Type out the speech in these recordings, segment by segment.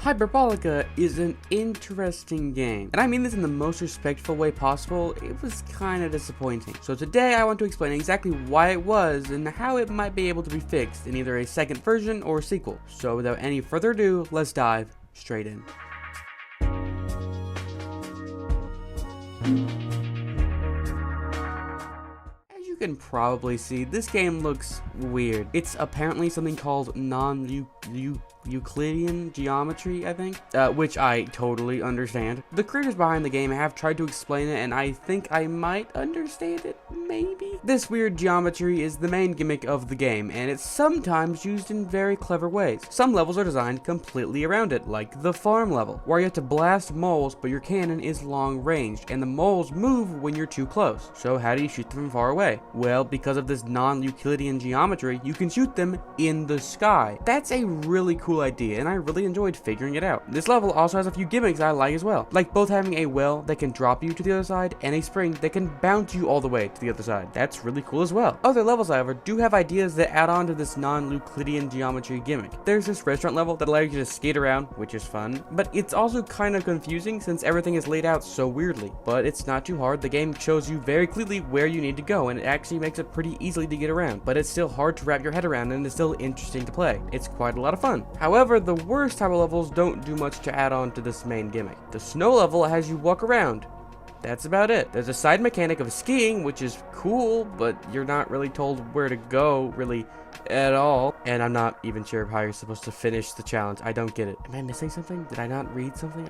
Hyperbolica is an interesting game, and I mean this in the most respectful way possible. It was kinda disappointing. So today I want to explain exactly why it was and how it might be able to be fixed in either a second version or sequel. So without any further ado, let's dive straight in. You can probably see this game looks weird. It's apparently something called Non-Euclidean geometry, I think, which I totally understand. The creators behind the game have tried to explain it, and I think I might understand it, maybe? This weird geometry is the main gimmick of the game, and it's sometimes used in very clever ways. Some levels are designed completely around it, like the farm level, where you have to blast moles, but your cannon is long ranged, and the moles move when you're too close. So how do you shoot them from far away? Well, because of this non-Euclidean geometry, you can shoot them in the sky. That's a really cool idea, and I really enjoyed figuring it out. This level also has a few gimmicks I like as well, like both having a well that can drop you to the other side and a spring that can bounce you all the way to the other side. That's really cool as well. Other levels, however, do have ideas that add on to this non-Euclidean geometry gimmick. There's this restaurant level that allows you to skate around, which is fun, but it's also kind of confusing since everything is laid out so weirdly. But it's not too hard. The game shows you very clearly where you need to go, and it actually makes it pretty easily to get around, but it's still hard to wrap your head around, and it's still interesting to play. It's quite a lot of fun. However, the worst type of levels don't do much to add on to this main gimmick. The snow level has you walk around. That's about it. There's a side mechanic of skiing, which is cool, but you're not really told where to go, really, at all. And I'm not even sure how you're supposed to finish the challenge. I don't get it. Am I missing something? Did I not read something?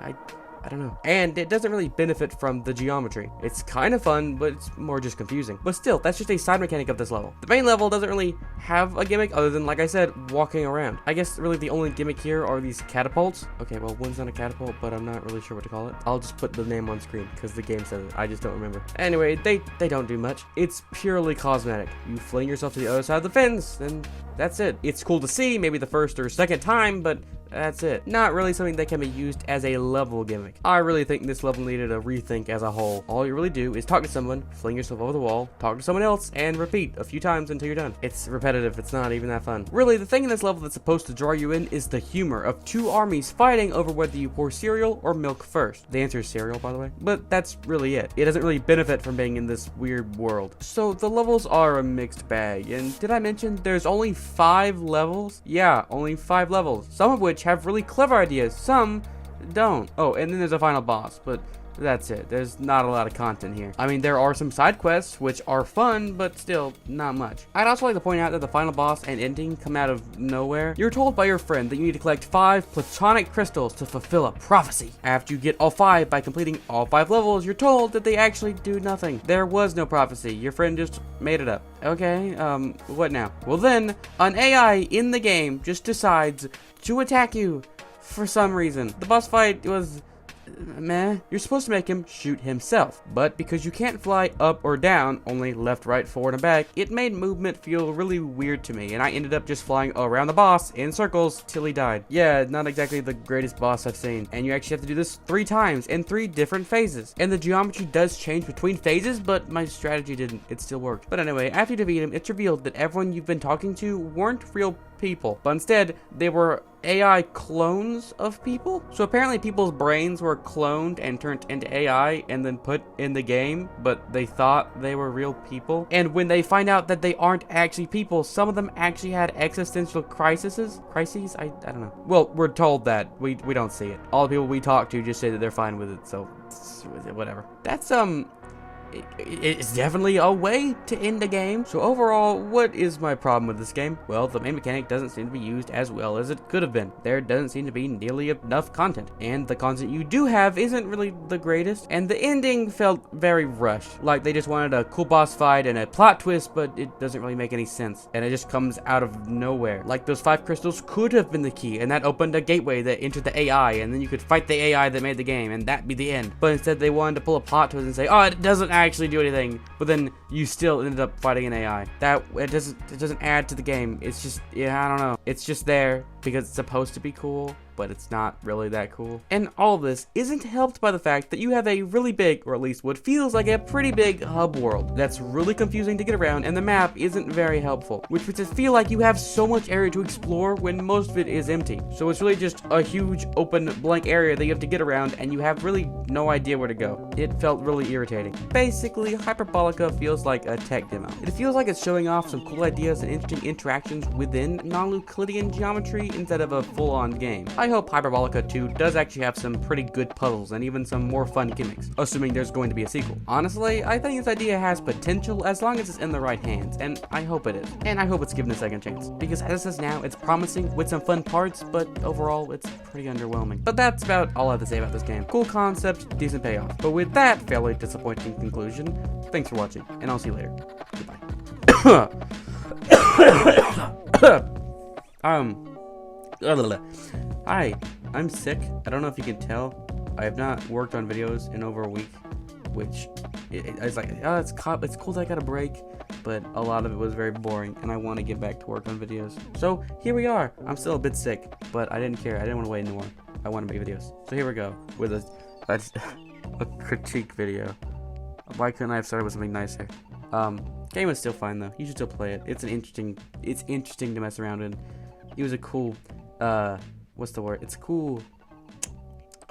I don't know. And it doesn't really benefit from the geometry. It's kind of fun, but it's more just confusing. But still, that's just a side mechanic of this level. The main level doesn't really have a gimmick other than, like I said, walking around. I guess really the only gimmick here are these catapults. Okay, well, one's not a catapult, but I'm not really sure what to call it. I'll just put the name on screen because the game says it. I just don't remember. Anyway, they don't do much. It's purely cosmetic. You fling yourself to the other side of the fence, and that's it. It's cool to see, maybe the first or second time, but that's it. Not really something that can be used as a level gimmick. I really think this level needed a rethink as a whole. All you really do is talk to someone, fling yourself over the wall, talk to someone else, and repeat a few times until you're done. It's repetitive. It's not even that fun. Really, the thing in this level that's supposed to draw you in is the humor of two armies fighting over whether you pour cereal or milk first. The answer is cereal, by the way. But that's really it. It doesn't really benefit from being in this weird world. So the levels are a mixed bag. And did I mention there's only 5 levels? Yeah, only 5 levels. Some of which have really clever ideas, some don't. Oh, and then there's a final boss, but that's it. There's not a lot of content here. I mean, there are some side quests, which are fun, but still not much. I'd also like to point out that the final boss and ending come out of nowhere. You're told by your friend that you need to collect 5 platonic crystals to fulfill a prophecy. After you get all 5 by completing all 5 levels, you're told that they actually do nothing. There was no prophecy. Your friend just made it up. Okay, what now? Well then, an AI in the game just decides to attack you for some reason. The boss fight was meh. You're supposed to make him shoot himself, but because you can't fly up or down, only left, right, forward, and back, it made movement feel really weird to me, and I ended up just flying around the boss in circles till he died. Yeah, not exactly the greatest boss I've seen, and you actually have to do this 3 times in 3 different phases, and the geometry does change between phases, but my strategy didn't. It still worked. But anyway, after you defeat him, it's revealed that everyone you've been talking to weren't real people, but instead they were AI clones of people. So apparently people's brains were cloned and turned into AI and then put in the game, but they thought they were real people. And when they find out that they aren't actually people, some of them actually had existential crises. I don't know. Well, we're told that. We don't see it. All the people we talk to just say that they're fine with it, so whatever. That's it's definitely a way to end a game. So overall, what is my problem with this game? Well, the main mechanic doesn't seem to be used as well as it could have been. There doesn't seem to be nearly enough content, and the content you do have isn't really the greatest, and the ending felt very rushed, like they just wanted a cool boss fight and a plot twist, but it doesn't really make any sense, and it just comes out of nowhere. Like those 5 crystals could have been the key, and that opened a gateway that entered the AI, and then you could fight the AI that made the game, and that'd be the end. But instead they wanted to pull a plot twist and say, oh, it doesn't actually do anything, but then you still ended up fighting an AI. It doesn't add to the game. It's just, yeah, I don't know. It's just there because it's supposed to be cool, but it's not really that cool. And all of this isn't helped by the fact that you have a really big, or at least what feels like a pretty big hub world that's really confusing to get around, and the map isn't very helpful, which makes it feel like you have so much area to explore when most of it is empty. So it's really just a huge open blank area that you have to get around, and you have really no idea where to go. It felt really irritating. Basically, Hyperbolica feels like a tech demo. It feels like it's showing off some cool ideas and interesting interactions within non-Euclidean geometry instead of a full-on game. I hope Hyperbolica 2 does actually have some pretty good puzzles and even some more fun gimmicks, assuming there's going to be a sequel. Honestly, I think this idea has potential as long as it's in the right hands, and I hope it is. And I hope it's given a second chance, because as it is now, it's promising with some fun parts, but overall, it's pretty underwhelming. But that's about all I have to say about this game. Cool concept, decent payoff. But with that fairly disappointing conclusion, thanks for watching, and I'll see you later. Goodbye. Hi, I'm sick. I don't know if you can tell. I have not worked on videos in over a week, which it's like, oh, it's cool that I got a break, but a lot of it was very boring, and I want to get back to work on videos. So here we are. I'm still a bit sick, but I didn't care. I didn't want to wait anymore. I want to make videos. So here we go with a critique video. Why couldn't I have started with something nicer? Game was still fine though. You should still play it. It's interesting to mess around in. It was a cool, what's the word? It's cool.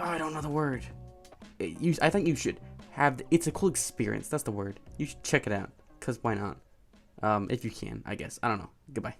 Oh, I don't know the word. I think you should have. It's a cool experience. That's the word. You should check it out. Cause why not? If you can, I guess. I don't know. Goodbye.